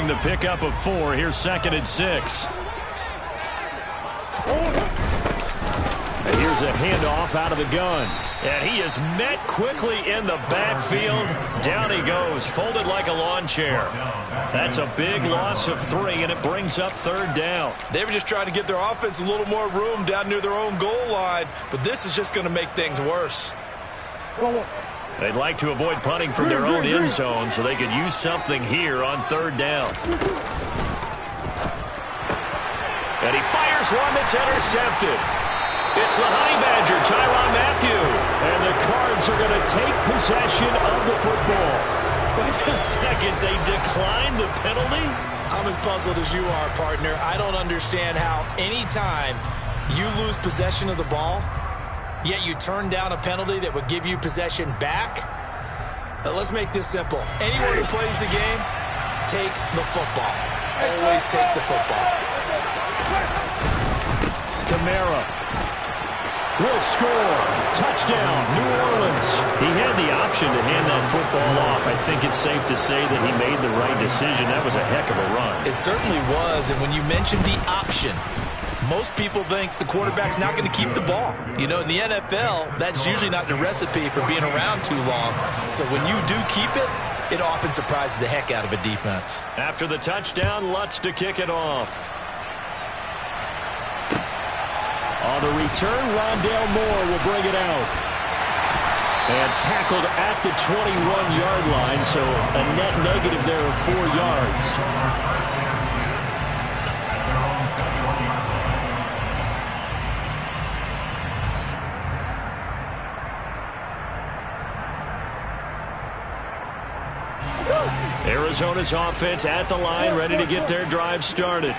following the pickup of 4. Here's 2nd and 6. And here's a handoff out of the gun. And he is met quickly in the backfield. Down he goes, folded like a lawn chair. That's a big loss of 3, and it brings up 3rd down. They were just trying to get their offense a little more room down near their own goal line, but this is just going to make things worse. They'd like to avoid punting from their own end zone so they could use something here on 3rd down. And he fires one that's intercepted. It's the Honey Badger, Tyrann Mathieu. And the Cards are going to take possession of the football. Wait a second, they declined the penalty? I'm as puzzled as you are, partner. I don't understand how any time you lose possession of the ball, yet you turn down a penalty that would give you possession back. Let's make this simple. Anyone who plays the game, take the football. Always take the football. Kamara will score. Touchdown, New Orleans. He had the option to hand that football off. I think it's safe to say that he made the right decision. That was a heck of a run. It certainly was, and when you mentioned the option, most people think the quarterback's not going to keep the ball. You know, in the NFL, that's usually not the recipe for being around too long. So when you do keep it, it often surprises the heck out of a defense. After the touchdown, Lutz to kick it off. On the return, Rondale Moore will bring it out. And tackled at the 21-yard line, so a net negative there of 4 yards. Arizona's offense at the line, ready to get their drive started.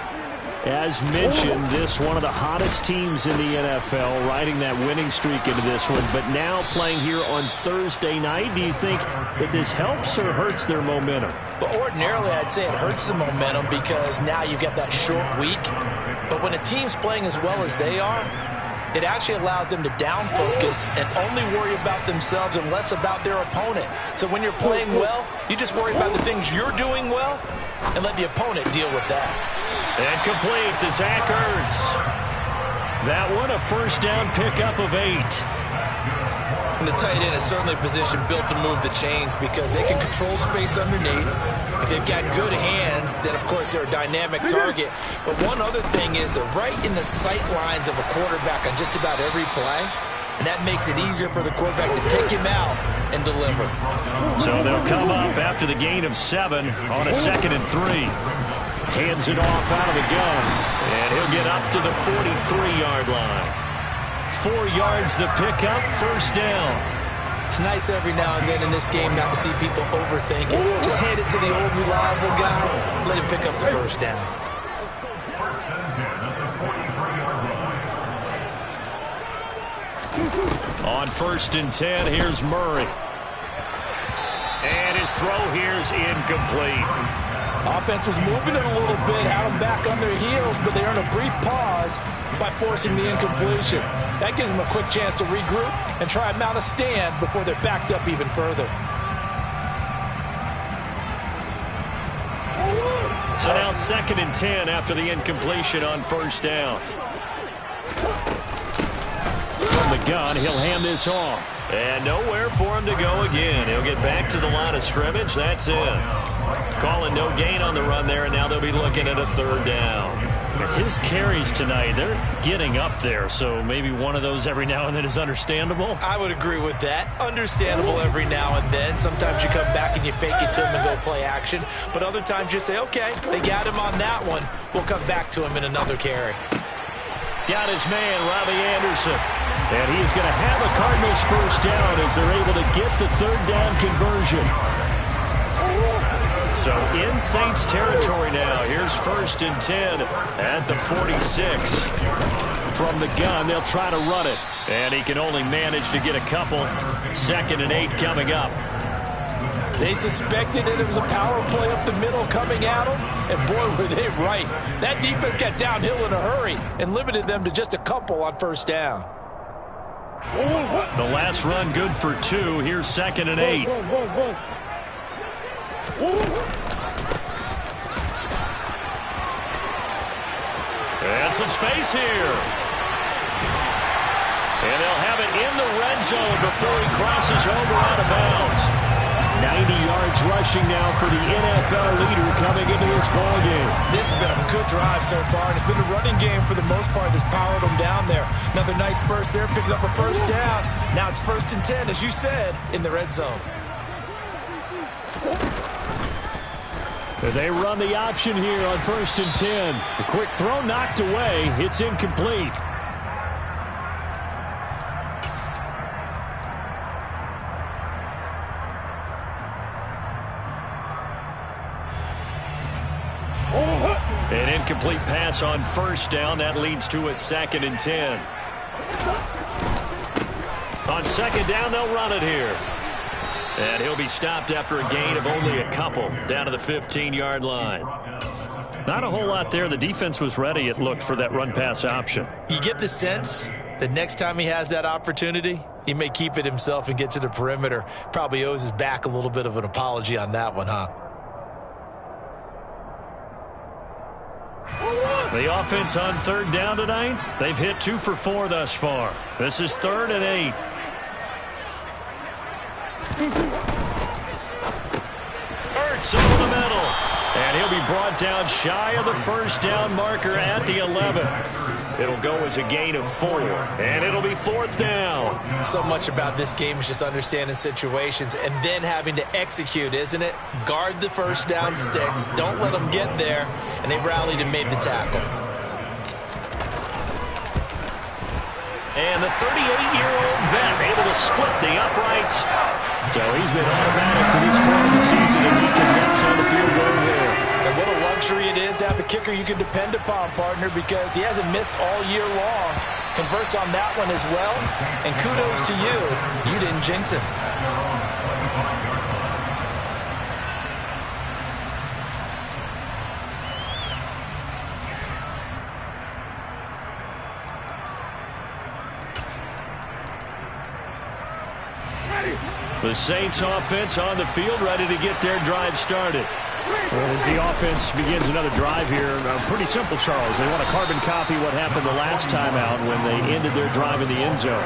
As mentioned, this one of the hottest teams in the NFL, riding that winning streak into this one, but now playing here on Thursday night. Do you think that this helps or hurts their momentum? Well, ordinarily, I'd say it hurts the momentum because now you've got that short week. But when a team's playing as well as they are, it actually allows them to down focus and only worry about themselves and less about their opponent. So when you're playing well, you just worry about the things you're doing well and let the opponent deal with that. And complete to Zach Ertz. That one a first down pickup of 8. And the tight end is certainly a position built to move the chains because they can control space underneath. If they've got good hands, then of course they're a dynamic target. But one other thing is they're right in the sight lines of a quarterback on just about every play. And that makes it easier for the quarterback to pick him out and deliver. So they'll come up after the gain of 7 on a 2nd and 3. Hands it off out of the gun. And he'll get up to the 43-yard line. 4 yards the pickup, first down. It's nice every now and then in this game not to see people overthink it. Just hand it to the old reliable guy. Let him pick up the first down. On 1st and 10, here's Murray. And his throw here's incomplete. Offense was moving it a little bit, had them back on their heels, but they earned a brief pause by forcing the incompletion. That gives them a quick chance to regroup and try and mount a stand before they're backed up even further. So now 2nd and 10 after the incompletion on first down. From the gun, he'll hand this off. And nowhere for him to go again. He'll get back to the line of scrimmage. That's it. Calling no gain on the run there, and now they'll be looking at a 3rd down. His carries tonight, they're getting up there, so maybe one of those every now and then is understandable. I would agree with that. Understandable every now and then. Sometimes you come back and you fake it to him and go play action. But other times you say, okay, they got him on that one. We'll come back to him in another carry. Got his man, Robbie Anderson. And he's going to have a Cardinals first down as they're able to get the 3rd down conversion. So in Saints territory now. Here's 1st and 10 at the 46. From the gun, they'll try to run it. And he can only manage to get a couple. 2nd and 8 coming up. They suspected it was a power play up the middle coming at them, and boy, were they right. That defense got downhill in a hurry and limited them to just a couple on first down. The last run good for 2. Here's 2nd and 8. And some space here. And they'll have it in the red zone before he crosses over out of bounds. 90 yards rushing now for the NFL leader coming into this ball game. This has been a good drive so far, and it's been a running game for the most part that's powered them down there. Another nice burst there, picking up a first down. Now it's 1st and 10, as you said, in the red zone. They run the option here on 1st and 10. A quick throw knocked away. It's incomplete. An incomplete pass on 1st down. That leads to a 2nd and 10. On 2nd down, they'll run it here. And he'll be stopped after a gain of only a couple down to the 15-yard line. Not a whole lot there. The defense was ready, it looked, for that run-pass option. You get the sense that next time he has that opportunity, he may keep it himself and get to the perimeter. Probably owes his back a little bit of an apology on that one, huh? The offense on 3rd down tonight, they've hit 2 for 4 thus far. This is 3rd and 8. Ertz over the middle. And he'll be brought down shy of the 1st down marker at the 11. It'll go as a gain of 4. And it'll be 4th down. So much about this game is just understanding situations and then having to execute, isn't it? Guard the 1st down sticks. Don't let them get there. And they rallied and made the tackle. And the 38-year-old vet able to split the uprights. So he's been automatic to this point of the season, and he connects on the field goal there. And what a luxury it is to have a kicker you can depend upon, partner, because he hasn't missed all year long. Converts on that one as well. And kudos to you. You didn't jinx him. The Saints offense on the field, ready to get their drive started. As the offense begins another drive here, pretty simple, Charles. They want to carbon copy what happened the last time out when they ended their drive in the end zone.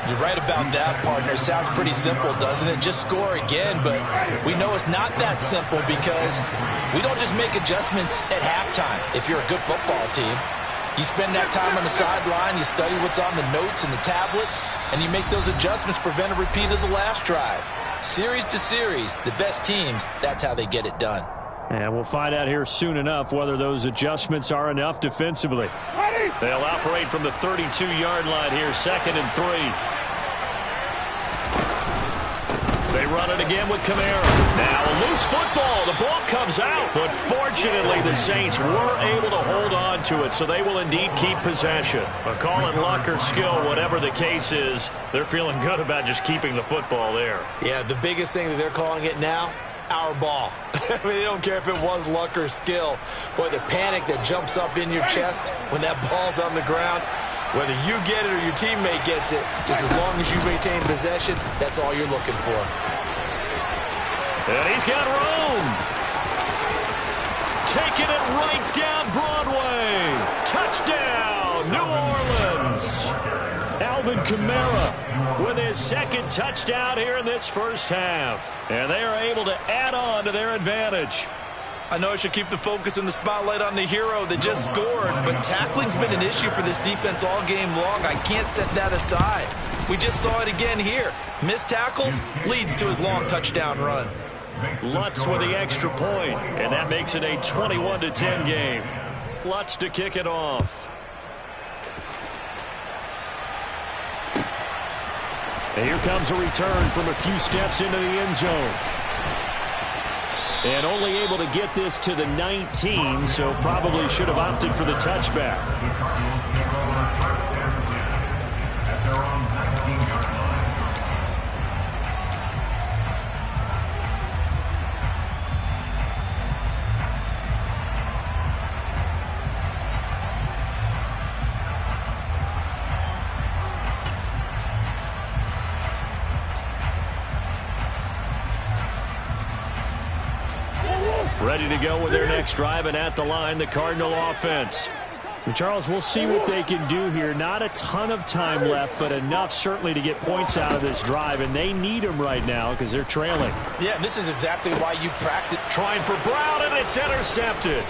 You're right about that, partner. Sounds pretty simple, doesn't it? Just score again, but we know it's not that simple because we don't just make adjustments at halftime if you're a good football team. You spend that time on the sideline, you study what's on the notes and the tablets, and you make those adjustments, prevent a repeat of the last drive. Series to series, the best teams, that's how they get it done. And we'll find out here soon enough whether those adjustments are enough defensively. They'll operate from the 32-yard line here, 2nd and 3. They run it again with Kamara. Now a loose football. The ball comes out. But fortunately, the Saints were able to hold on to it, so they will indeed keep possession. But call it luck or skill, whatever the case is, they're feeling good about just keeping the football there. Yeah, the biggest thing that they're calling it now, our ball. I mean, they don't care if it was luck or skill. Boy, the panic that jumps up in your chest when that ball's on the ground, whether you get it or your teammate gets it, just as long as you maintain possession, that's all you're looking for. And he's got room. Taking it right down Broadway. Touchdown, New Orleans. Alvin Kamara with his 2nd touchdown here in this first half. And they are able to add on to their advantage. I know I should keep the focus and the spotlight on the hero that just scored, but tackling's been an issue for this defense all game long. I can't set that aside. We just saw it again here. Missed tackles leads to his long touchdown run. Lutz with the extra point, and that makes it a 21-10 game. Lutz to kick it off. And here comes a return from a few steps into the end zone. And only able to get this to the 19, so probably should have opted for the touchback. Ready to go with their next drive, and at the line, the Cardinal offense. And Charles, we'll see what they can do here. Not a ton of time left, but enough certainly to get points out of this drive, and they need them right now because they're trailing. Yeah, this is exactly why you practice. Trying for Brown, and it's intercepted.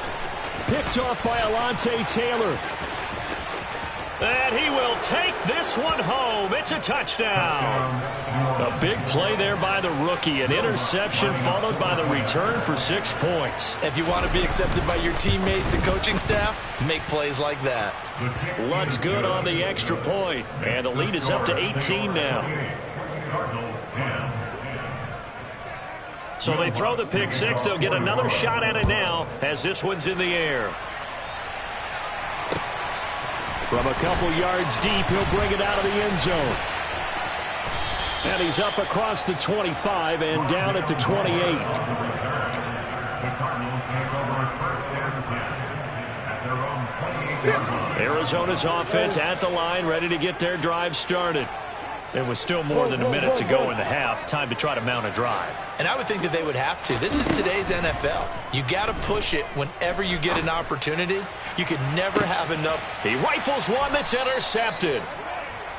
Picked off by Alontae Taylor. And he will take this one home. It's a touchdown. A big play there by the rookie. An interception followed by the return for 6 points. If you want to be accepted by your teammates and coaching staff, make plays like that. Lutt's good on the extra point. And the lead is up to 18 now. So they throw the pick six. They'll get another shot at it now as this one's in the air. From a couple yards deep, he'll bring it out of the end zone. And he's up across the 25 and down at the 28. Arizona's offense at the line, ready to get their drive started. There was still more than a minute to go in the half. Time to try to mount a drive. And I would think that they would have to. This is today's NFL. You got to push it whenever you get an opportunity. You can never have enough. He rifles one that's intercepted.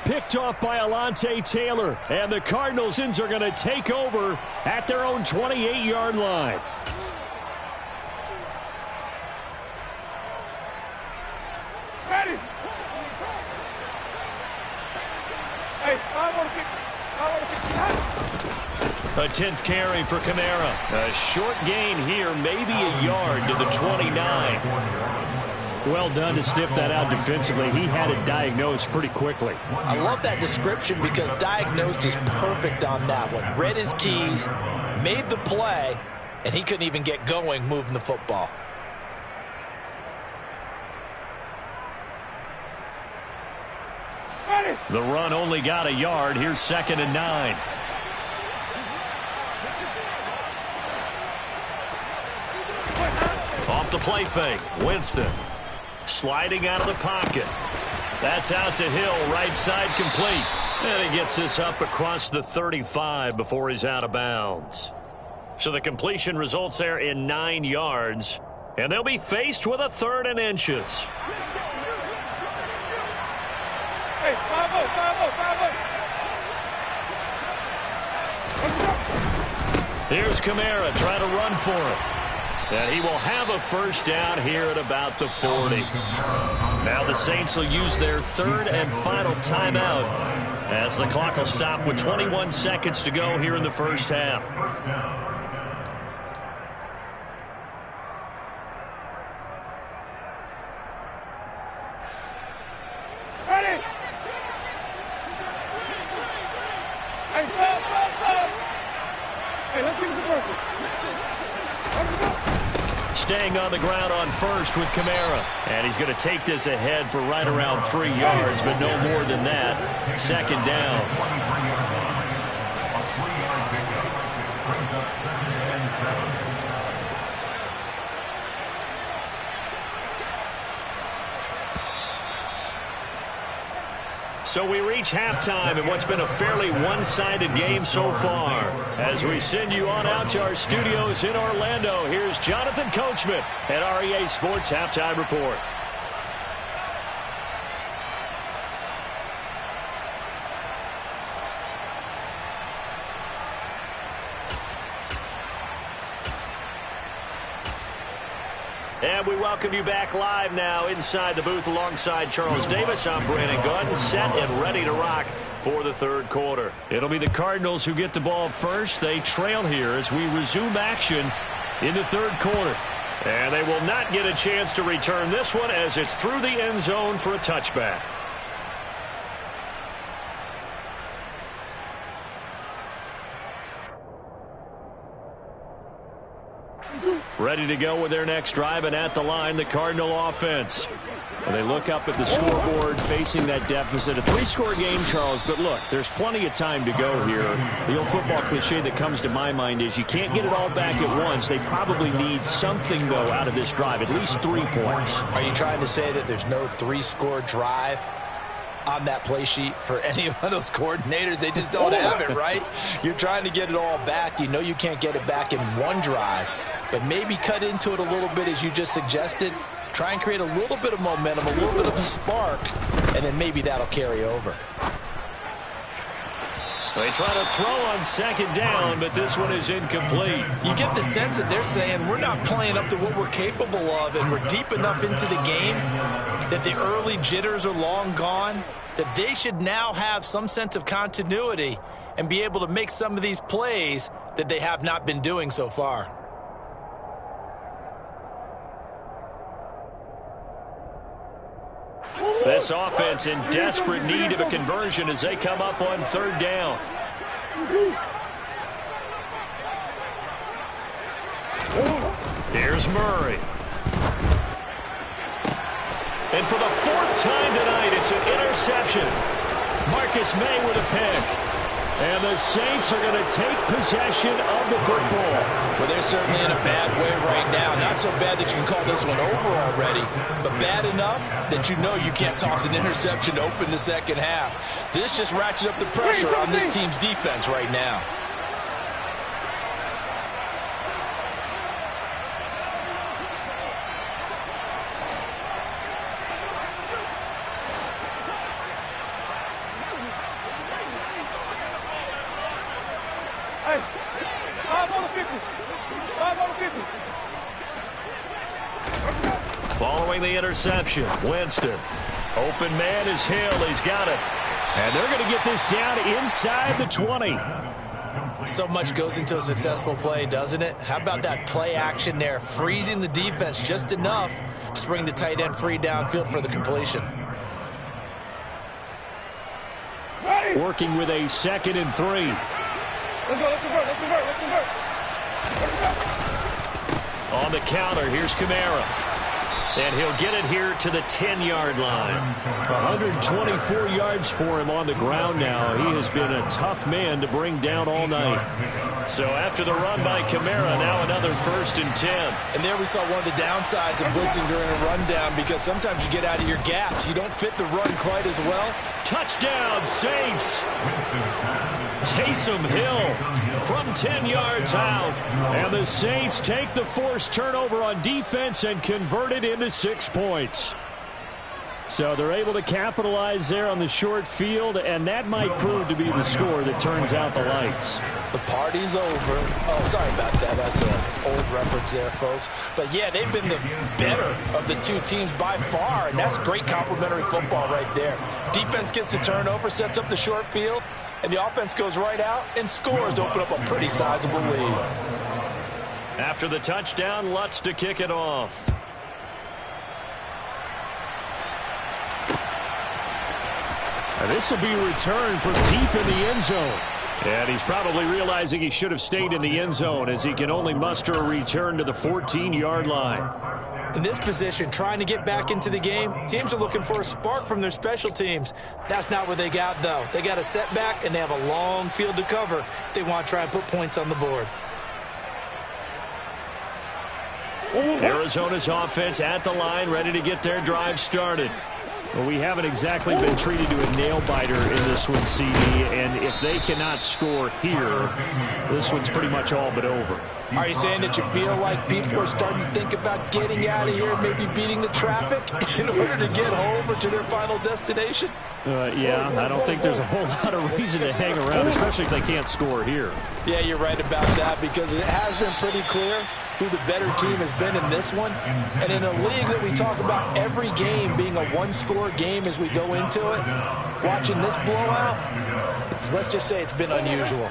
Picked off by Alontae Taylor. And the Cardinals are going to take over at their own 28-yard line. Ready. Hey, A 10th carry for Kamara. A short gain here, maybe a yard to the 29. Well done to sniff that out defensively. He had it diagnosed pretty quickly. I love that description because diagnosed is perfect on that one. Read his keys, made the play, and he couldn't even get going moving the football. The run only got a yard. Here's 2nd and 9. Off the play fake. Winston sliding out of the pocket. That's out to Hill. Right side complete. And he gets this up across the 35 before he's out of bounds. So the completion results there in 9 yards. And they'll be faced with a 3rd and inches. Hey, 5-0. Here's Kamara trying to run for it. And he will have a first down here at about the 40. Now the Saints will use their 3rd and final timeout as the clock will stop with 21 seconds to go here in the first half. Ready. Hey, Hey, let's get the person. Staying on the ground on first with Kamara. And he's going to take this ahead for right around 3 yards, but no more than that. 2nd down. So we reach halftime in what's been a fairly one-sided game so far. As we send you on out to our studios in Orlando, here's Jonathan Coachman at REA Sports Halftime Report. And we welcome you back live now inside the booth alongside Charles Davis. I'm Brandon Gunn, set and ready to rock for the 3rd quarter. It'll be the Cardinals who get the ball first. They trail here as we resume action in the 3rd quarter. And they will not get a chance to return this one as it's through the end zone for a touchback. Ready to go with their next drive, and at the line, the Cardinal offense. And they look up at the scoreboard facing that deficit. A 3-score game, Charles, but look, there's plenty of time to go here. The old football cliche that comes to my mind is you can't get it all back at once. They probably need something, though, out of this drive, at least 3 points. Are you trying to say that there's no 3-score drive on that play sheet for any of those coordinators? They just don't have it, right? You're trying to get it all back. You know you can't get it back in one drive, but maybe cut into it a little bit as you just suggested Try and create a little bit of momentum, a little bit of a spark, and then maybe that'll carry over. They try to throw on second down, but this one is incomplete. You get the sense that they're saying we're not playing up to what we're capable of, and we're deep enough into the game that the early jitters are long gone, that they should now have some sense of continuity and be able to make some of these plays that they have not been doing so far. This offense in desperate need of a conversion as they come up on third down. Here's Murray. And for the fourth time tonight, it's an interception. Marcus May with a pick. And the Saints are going to take possession of the football. Well, they're certainly in a bad way right now. Not so bad that you can call this one over already, but bad enough that you know you can't toss an interception to open the second half. This just ratchets up the pressure on this team's defense right now. Following the interception, Winston. Open man is Hill. He's got it. And they're going to get this down inside the 20. So much goes into a successful play, doesn't it? How about that play action there, freezing the defense just enough to bring the tight end free downfield for the completion. Working with a 2nd and 3. Let's go, let's convert, let's convert, let's convert. On the counter, here's Kamara. And he'll get it here to the 10-yard line. 124 yards for him on the ground now. He has been a tough man to bring down all night. So after the run by Kamara, now another 1st and 10. And there we saw one of the downsides of blitzing during a rundown, because sometimes you get out of your gaps. You don't fit the run quite as well. Touchdown, Saints. Taysom Hill from 10 yards out. And the Saints take the forced turnover on defense and convert it into 6 points. So they're able to capitalize there on the short field, and that might prove to be the score that turns out the lights. The party's over. Oh, sorry about that. That's an old reference there, folks. But, yeah, they've been the better of the two teams by far, and that's great complementary football right there. Defense gets the turnover, sets up the short field, and the offense goes right out and scores to open up a pretty sizable lead. After the touchdown, Lutz to kick it off. And this will be returned from deep in the end zone. And he's probably realizing he should have stayed in the end zone, as he can only muster a return to the 14-yard line. In this position, trying to get back into the game, teams are looking for a spark from their special teams. That's not what they got, though. They got a setback, and they have a long field to cover if they want to try and put points on the board. Arizona's offense at the line, ready to get their drive started. Well, we haven't exactly been treated to a nail-biter in this one, CD, and if they cannot score here, this one's pretty much all but over. Are you saying that you feel like people are starting to think about getting out of here, maybe beating the traffic in order to get home or to their final destination? Yeah, I don't think there's a whole lot of reason to hang around, especially if they can't score here. Yeah, you're right about that, because it has been pretty clear who the better team has been in this one. And in a league that we talk about every game being a one-score game as we go into it, watching this blowout, let's just say it's been unusual.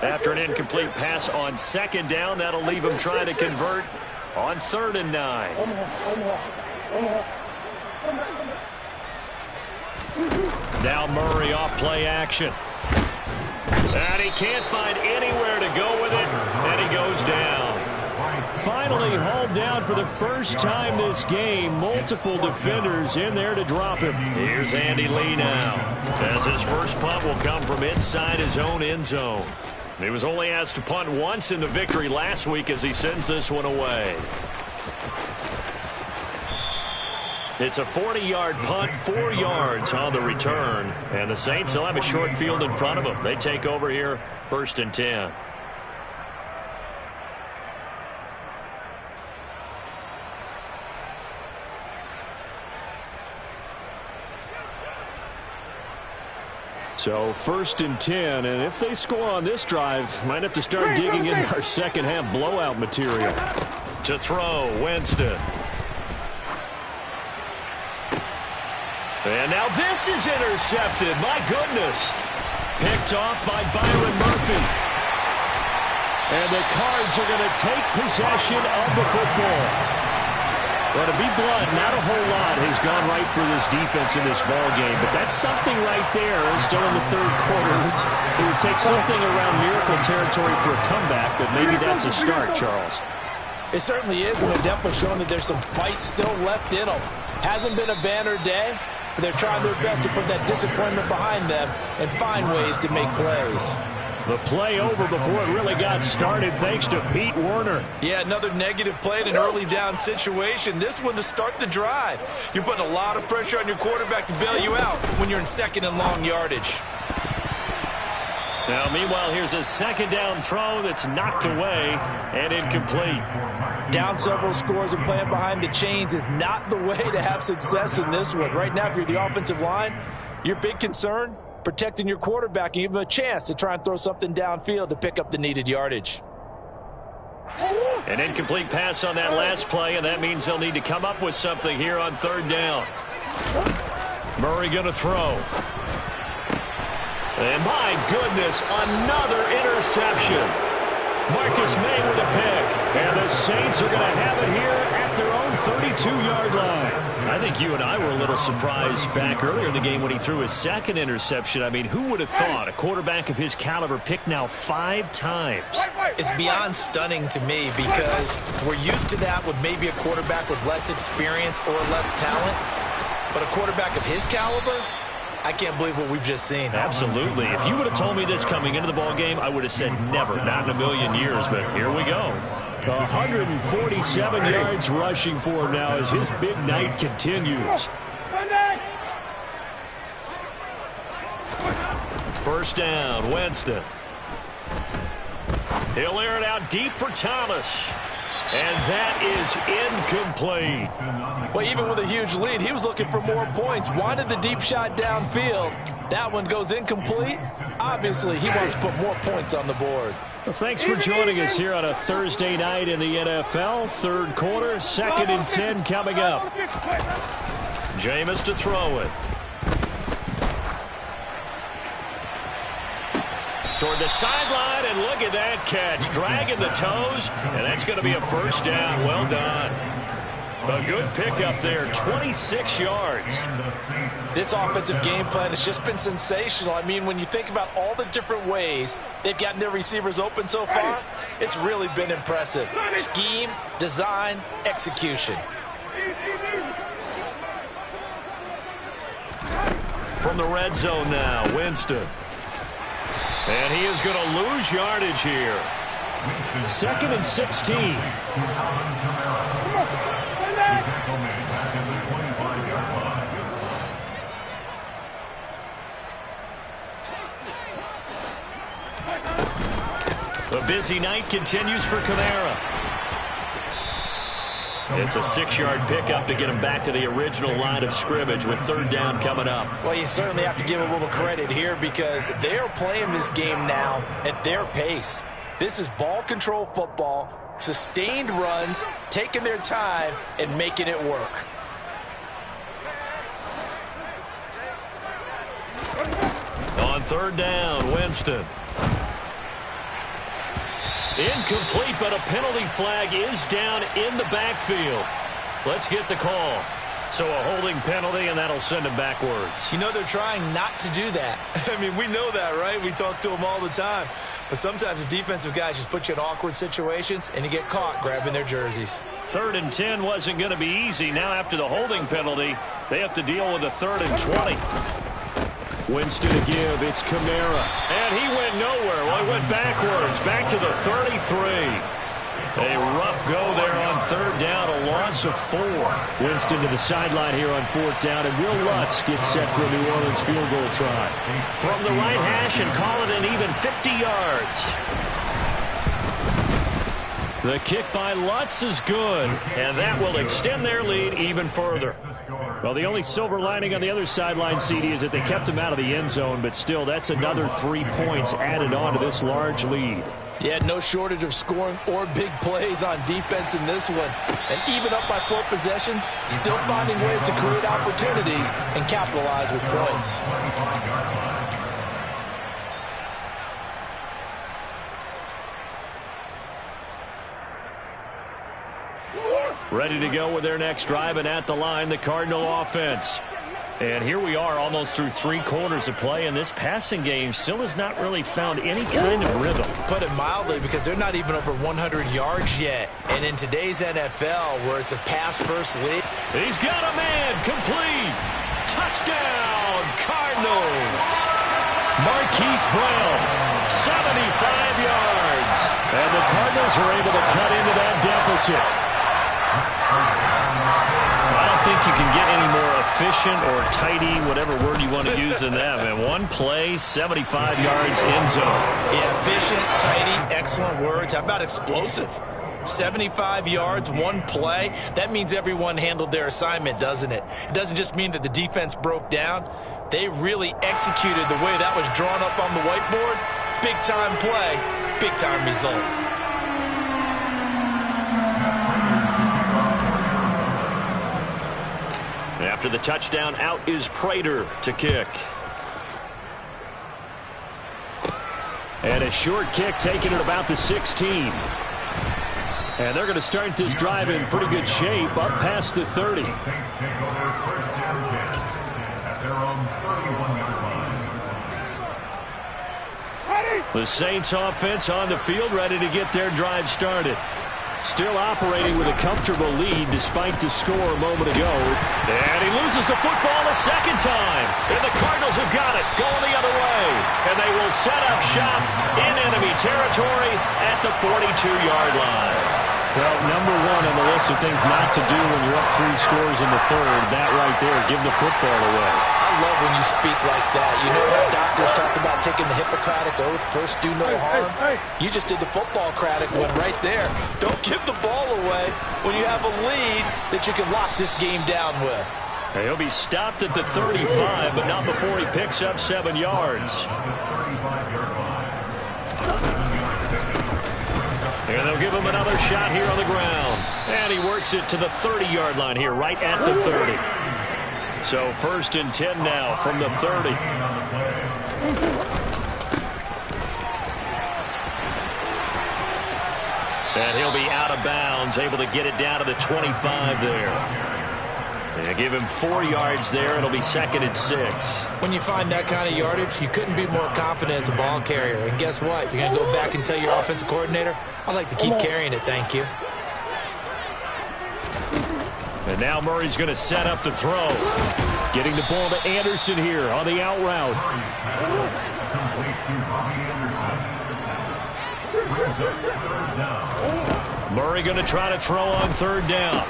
After an incomplete pass on second down, that'll leave him trying to convert on 3rd and 9. Now Murray off play action. And he can't find anywhere to go with it, and he goes down. Finally hauled down for the first time this game. Multiple defenders in there to drop him. Here's Andy Lee now, as his first punt will come from inside his own end zone. He was only asked to punt once in the victory last week as he sends this one away. It's a 40-yard punt, 4 yards on the return. And the Saints still have a short field in front of them. They take over here, 1st and 10. So 1st and 10, and if they score on this drive, might have to start digging in our second half blowout material. To throw, Winston. And now this is intercepted. My goodness. Picked off by Byron Murphy. And the Cards are going to take possession of the football. Well, to be blunt, not a whole lot has gone right for this defense in this ball game, but that's something right there. Still in the 3rd quarter. It would take something around miracle territory for a comeback, but maybe that's a start, Charles. It certainly is, and they're definitely showing that there's some fight still left in them. Hasn't been a banner day, but they're trying their best to put that disappointment behind them and find ways to make plays. The play over before it really got started, thanks to Pete Werner. Yeah, another negative play in an early down situation. This one to start the drive. You're putting a lot of pressure on your quarterback to bail you out when you're in 2nd and long yardage. Now, meanwhile, here's a 2nd down throw that's knocked away and incomplete. Down several scores and playing behind the chains is not the way to have success in this one. Right now, if you're the offensive line, your big concern, protecting your quarterback and give him a chance to try and throw something downfield to pick up the needed yardage. An incomplete pass on that last play, and that means they'll need to come up with something here on 3rd down. Murray going to throw. And my goodness, another interception. Marcus May with a pick. And the Saints are going to have it here at their own 32-yard line. I think you and I were a little surprised back earlier in the game when he threw his 2nd interception. I mean, who would have thought a quarterback of his caliber picked now 5 times? It's beyond stunning to me because we're used to that with maybe a quarterback with less experience or less talent. But a quarterback of his caliber, I can't believe what we've just seen. Absolutely. If you would have told me this coming into the ball game, I would have said never, not in a million years. But here we go. 147 yards rushing for him now as his big night continues. 1st down, Winston. He'll air it out deep for Thomas. And that is incomplete. Well, even with a huge lead, he was looking for more points. Wanted the deep shot downfield. That one goes incomplete. Obviously, he wants to put more points on the board. Well, thanks for joining us here on a Thursday night in the NFL. 3rd quarter, 2nd and 10 coming up. Jameis to throw it. Toward the sideline, and look at that catch. Dragging the toes, and that's going to be a 1st down. Well done. A good pickup there, 26 yards. This offensive game plan has just been sensational. I mean, when you think about all the different ways they've gotten their receivers open so far, it's really been impressive. Scheme, design, execution. From the red zone now, Winston. And he is going to lose yardage here. 2nd and 16. The busy night continues for Kamara. It's a 6-yard pickup to get him back to the original line of scrimmage with 3rd down coming up. Well, you certainly have to give a little credit here because they are playing this game now at their pace. This is ball control football, sustained runs, taking their time, and making it work. On 3rd down, Winston. Incomplete, but a penalty flag is down in the backfield. Let's get the call. So a holding penalty, and that'll send him backwards. You know, they're trying not to do that. I mean, we know that, right? We talk to them all the time. But sometimes the defensive guys just put you in awkward situations, and you get caught grabbing their jerseys. 3rd and 10 wasn't going to be easy. Now after the holding penalty, they have to deal with a 3rd and 20. Winston to give. It's Kamara. And he went nowhere. Well, he went backwards, back to the 33. A rough go there on 3rd down, a loss of 4. Winston to the sideline here on 4th down, and Will Lutz gets set for a New Orleans field goal try. From the right hash and call it an even 50 yards. The kick by Lutz is good, and that will extend their lead even further. Well, the only silver lining on the other sideline, CD, is that they kept him out of the end zone, but still, that's another 3 points added on to this large lead. Yeah, no shortage of scoring or big plays on defense in this one. And even up by 4 possessions, still finding ways to create opportunities and capitalize with points. Ready to go with their next drive, and at the line, the Cardinal offense. And here we are almost through 3 quarters of play, and this passing game still has not really found any kind of rhythm. Put it mildly, because they're not even over 100 yards yet. And in today's NFL, where it's a pass-first league. He's got a man, complete. Touchdown, Cardinals. Marquise Brown, 75 yards. And the Cardinals are able to cut into that deficit. I don't think you can get any more efficient or tidy, whatever word you want to use in that. And one play, 75 yards end zone. Yeah, efficient, tidy, excellent words. How about explosive? 75 yards, one play. That means everyone handled their assignment, doesn't it? It doesn't just mean that the defense broke down. They really executed the way that was drawn up on the whiteboard. Big-time play, big-time result. After the touchdown, out is Prater to kick. And a short kick taken at about the 16. And they're going to start this drive in pretty good shape, up past the 30. The Saints offense on the field, ready to get their drive started. Still operating with a comfortable lead despite the score a moment ago. And he loses the football a second time. And the Cardinals have got it, going the other way. And they will set up shop in enemy territory at the 42-yard line. Well, number 1 on the list of things not to do when you're up 3 scores in the third, that right there, give the football away. I love when you speak like that. You know how doctors talk about taking the Hippocratic oath, first do no harm? You just did the football-cratic one right there. Don't give the ball away when you have a lead that you can lock this game down with. He'll be stopped at the 35, but not before he picks up 7 yards. And they'll give him another shot here on the ground. And he works it to the 30-yard line here, right at the 30. So 1st and 10 now from the 30. And he'll be out of bounds, able to get it down to the 25 there. And give him 4 yards there. It'll be 2nd and 6. When you find that kind of yardage, you couldn't be more confident as a ball carrier. And guess what? You're going to go back and tell your offensive coordinator, I'd like to keep carrying it, thank you. And now Murray's going to set up the throw. Getting the ball to Anderson here on the out route. Murray going to try to throw on 3rd down.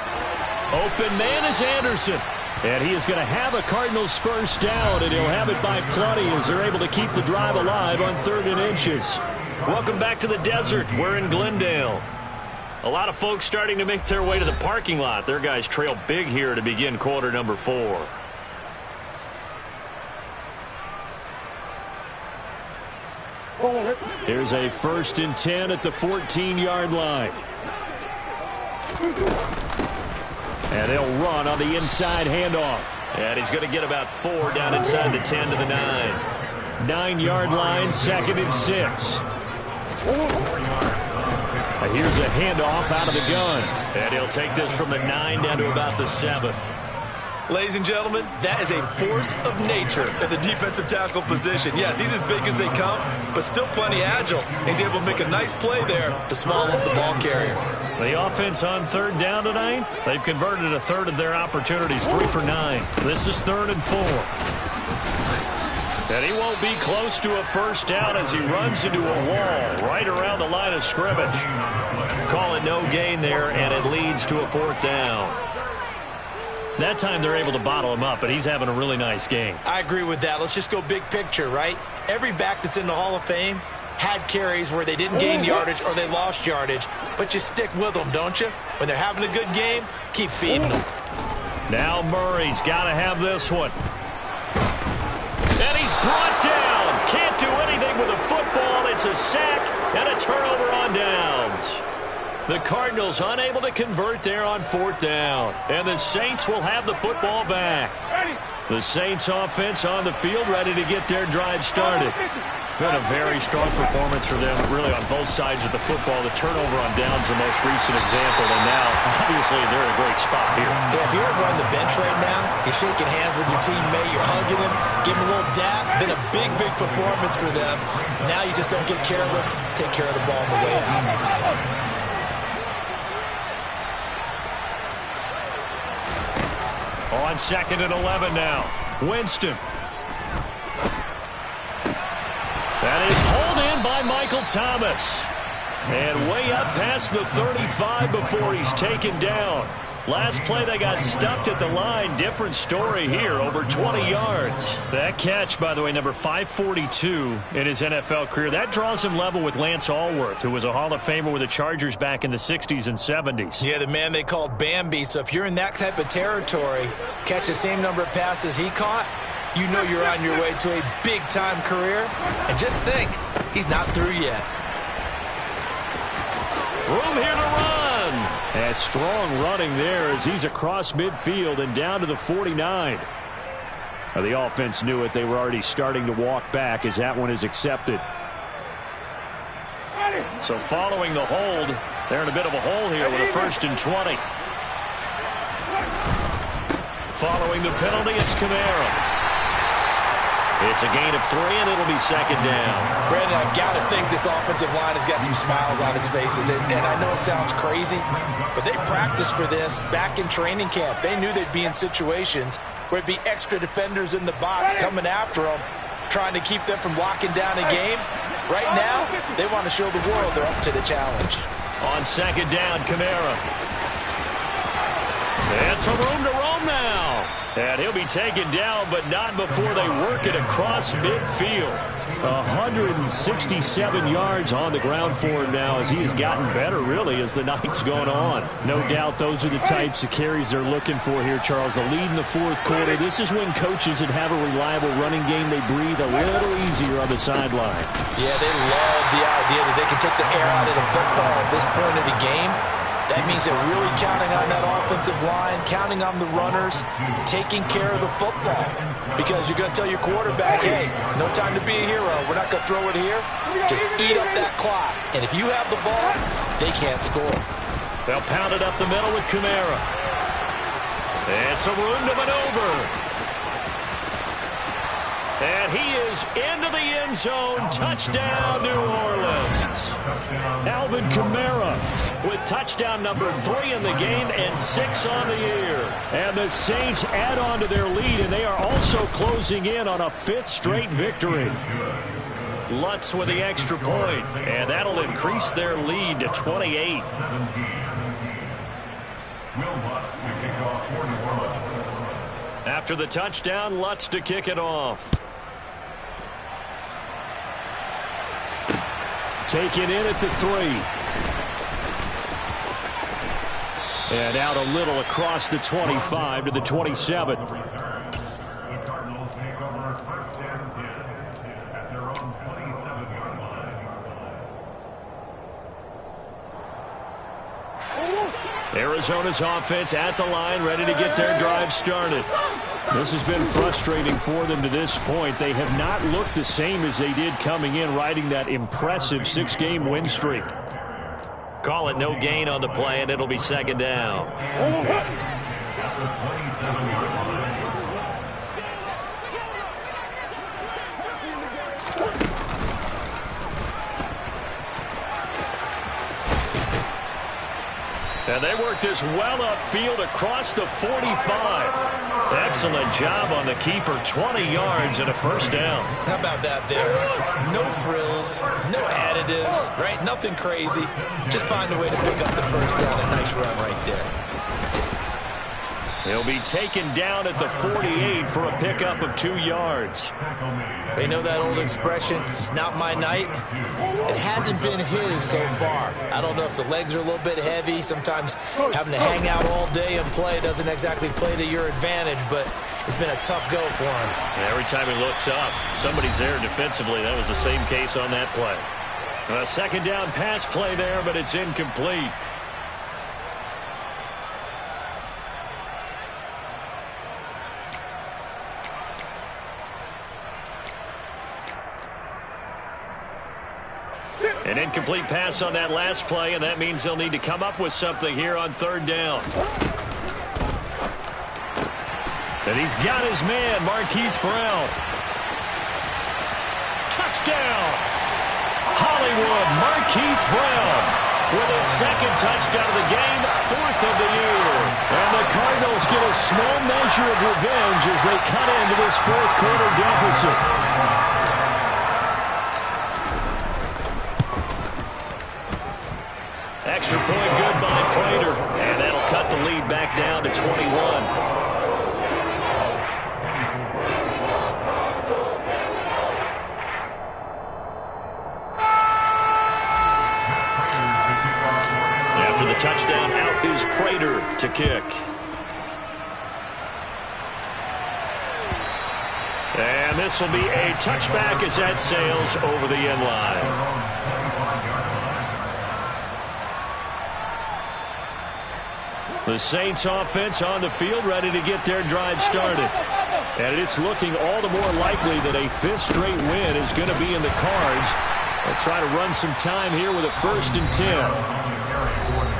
Open man is Anderson. And he is going to have a Cardinals first down, and he'll have it by plenty as they're able to keep the drive alive on 3rd and inches. Welcome back to the desert. We're in Glendale. A lot of folks starting to make their way to the parking lot. Their guys trail big here to begin quarter number 4. Here's a 1st and 10 at the 14-yard line. And they'll run on the inside handoff. And he's going to get about 4 down inside the 10 to the 9. 9-yard line, 2nd and 6. Here's a handoff out of the gun. And he'll take this from the 9 down to about the 7. Ladies and gentlemen, that is a force of nature at the defensive tackle position. Yes, he's as big as they come, but still plenty agile. He's able to make a nice play there to small up the ball carrier. The offense on 3rd down tonight, they've converted a 1/3 of their opportunities, 3 for 9. This is 3rd and 4. And he won't be close to a first down as he runs into a wall right around the line of scrimmage. Call it no gain there, and it leads to a 4th down. That time they're able to bottle him up, but he's having a really nice game. I agree with that. Let's just go big picture, right? Every back that's in the Hall of Fame had carries where they didn't gain yardage or they lost yardage, but you stick with them, don't you? When they're having a good game, keep feeding them. Now Murray's got to have this one. And he's brought down. Can't do anything with a football. It's a sack and a turnover on downs. The Cardinals unable to convert there on 4th down. And the Saints will have the football back. The Saints offense on the field ready to get their drive started. Been a very strong performance for them, really, on both sides of the football. The turnover on downs the most recent example, and now, obviously, they're in a great spot here. Yeah, if you're on the bench right now, you're shaking hands with your teammate, you're hugging him, giving him a little dap. Been a big, big performance for them. Now you just don't get careless. Take care of the ball on the way out. On 2nd and 11 now. Winston. That is hauled in by Michael Thomas. And way up past the 35 before he's taken down. Last play they got stuffed at the line. Different story here, over 20 yards. That catch, by the way, number 542 in his NFL career. That draws him level with Lance Allworth, who was a Hall of Famer with the Chargers back in the 60s and 70s. Yeah, the man they called Bambi. So if you're in that type of territory, catch the same number of passes he caught, you know you're on your way to a big-time career. And just think, he's not through yet. Room here to run. And strong running there as he's across midfield and down to the 49. Now, the offense knew it. They were already starting to walk back as that one is accepted. So following the hold, they're in a bit of a hole here with a 1st and 20. Following the penalty, it's Kamara. It's a gain of 3, and it'll be 2nd down. Brandon, I've got to think this offensive line has got some smiles on its faces. And I know it sounds crazy, but they practiced for this back in training camp. They knew they'd be in situations where it'd be extra defenders in the box coming after them, trying to keep them from locking down a game. Right now, they want to show the world they're up to the challenge. On 2nd down, Kamara. And some room to roam now. And he'll be taken down, but not before they work it across midfield. 167 yards on the ground for him now as he has gotten better, really, as the night's gone on. No doubt those are the types of carries they're looking for here, Charles. The lead in the 4th quarter. This is when coaches that have a reliable running game, they breathe a little easier on the sideline. Yeah, they love the idea that they can take the air out of the football at this point of the game. That means they're really counting on that offensive line, counting on the runners, taking care of the football. Because you're going to tell your quarterback, hey, no time to be a hero. We're not going to throw it here. Just eat up that clock. And if you have the ball, they can't score. They'll pound it up the middle with Kamara. And some room to maneuver. And he is into the end zone. Touchdown, New Orleans. Alvin Kamara with touchdown number 3 in the game and 6 on the year. And the Saints add on to their lead, and they are also closing in on a 5th straight victory. Lutz with the extra point, and that'll increase their lead to 28. After the touchdown, Lutz to kick it off. Taken in at the 3. And out a little across the 25 to the 27. The Cardinals take over 1st and 10 at their own 27-yard line. Arizona's offense at the line, ready to get their drive started. This has been frustrating for them to this point. They have not looked the same as they did coming in, riding that impressive 6-game win streak. Call it no gain on the play, and it'll be 2nd down. At the 27-yard line. And they work this well upfield across the 45. Excellent job on the keeper. 20 yards and a 1st down. How about that there? No frills, no additives, right? Nothing crazy. Just find a way to pick up the 1st down. A nice run right there. He'll be taken down at the 48 for a pickup of 2 yards. They know that old expression, it's not my night. It hasn't been his so far. I don't know if the legs are a little bit heavy. Sometimes having to hang out all day and play doesn't exactly play to your advantage, but it's been a tough go for him. Every time he looks up, somebody's there defensively. That was the same case on that play. A second down pass play there, but it's incomplete. An incomplete pass on that last play, and that means they'll need to come up with something here on 3rd down. And he's got his man, Marquise Brown. Touchdown! Hollywood, Marquise Brown with his 2nd touchdown of the game, 4th of the year. And the Cardinals get a small measure of revenge as they cut into this 4th quarter deficit. Extra point good by Prater, and that'll cut the lead back down to 21. After the touchdown, out is Prater to kick. And this will be a touchback as that sails over the end line. The Saints offense on the field ready to get their drive started. And it's looking all the more likely that a 5th straight win is going to be in the cards. They'll try to run some time here with a 1st and 10.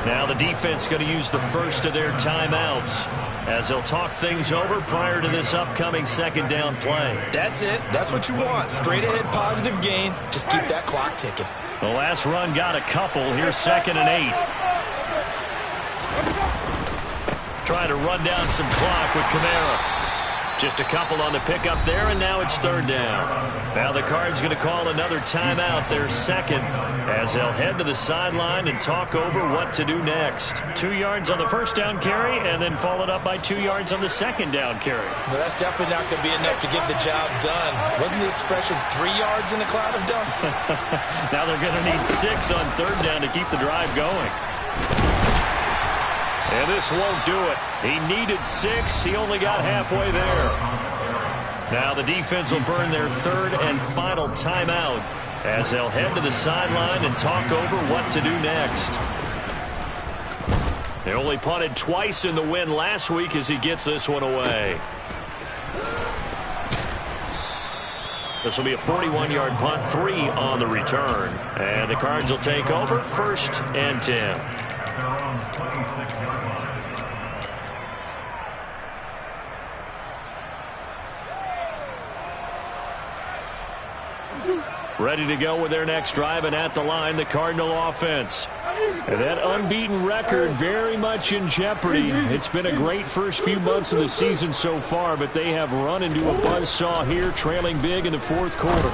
Now the defense going to use the first of their timeouts as they'll talk things over prior to this upcoming 2nd down play. That's it. That's what you want. Straight ahead positive gain. Just keep that clock ticking. The last run got a couple. Here's 2nd and 8. Trying to run down some clock with Kamara. Just a couple on the pickup there, and now it's 3rd down. Now the Cards going to call another timeout, their 2nd, as they'll head to the sideline and talk over what to do next. 2 yards on the 1st down carry, and then followed up by 2 yards on the 2nd down carry. Well, that's definitely not going to be enough to get the job done. Wasn't the expression 3 yards in a cloud of dust? Now they're going to need 6 on 3rd down to keep the drive going. And this won't do it. He needed 6. He only got halfway there. Now the defense will burn their 3rd and final timeout as they'll head to the sideline and talk over what to do next. They only punted twice in the win last week as he gets this one away. This will be a 41-yard punt, 3 on the return. And the Cards will take over, 1st and 10. Ready to go with their next drive, and at the line, the Cardinal offense. And that unbeaten record very much in jeopardy. It's been a great first few months of the season so far, but they have run into a buzzsaw here, trailing big in the 4th quarter.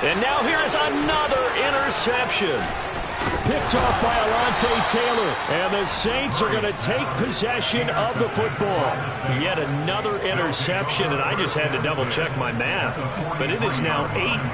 And now here's another interception. Picked off by Alontae Taylor, and the Saints are going to take possession of the football. Yet another interception, and I just had to double-check my math. But it is now 8